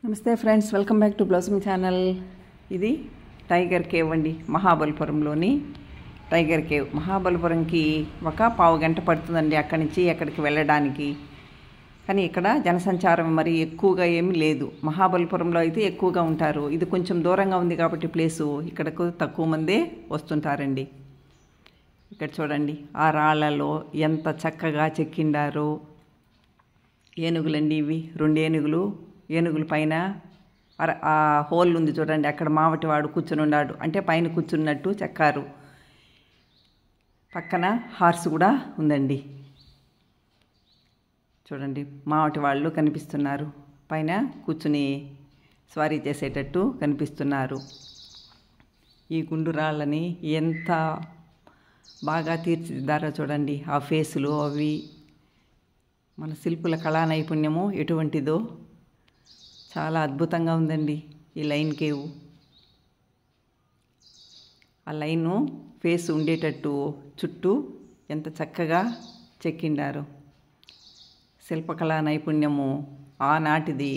నమస్తే friends, welcome back to browsing channel. ఇది tiger cave అండి, మహాబలిపురంలోని టైగర్ కేవ్. మహాబలిపురంకి ఒక పావు గంట పడుతుందండి అక్కడి నుంచి ఎక్కడికి వెళ్ళడానికి. కానీ ఇక్కడ జనసంచారం మరి ఎక్కువగా ఏమీ లేదు. మహాబలిపురంలో అయితే ఎక్కువగా ఉంటారు. ఇది కొంచెం దూరంగా ఉంది కాబట్టి ప్లేసు ఇక్కడకు తక్కువ మందే వస్తుంటారండి. ఇక్కడ చూడండి, ఆ రాళ్లలో ఎంత చక్కగా చెక్కిండారో. ఏనుగులండి ఇవి, 2 ఏనుగుల పైన ఆ హోల్ ఉంది చూడండి, అక్కడ మావటివాడు కూర్చుని ఉన్నాడు, అంటే పైన కూర్చున్నట్టు చెక్కారు. పక్కన హార్స్ కూడా ఉందండి. చూడండి, మావటి వాళ్ళు కనిపిస్తున్నారు, పైన కూర్చుని స్వారీ చేసేటట్టు కనిపిస్తున్నారు. ఈ గుండు రాళ్ళని ఎంత బాగా తీర్చిదిద్దారో చూడండి. ఆ ఫేసులు అవి, మన శిల్పుల కళా నైపుణ్యము ఎటువంటిదో చాలా అద్భుతంగా ఉందండి ఈ లైన్ కేవ్. ఆ లైను ఫేస్ ఉండేటట్టు చుట్టూ ఎంత చక్కగా చెక్కిండారు. శిల్పకళా నైపుణ్యము ఆనాటిది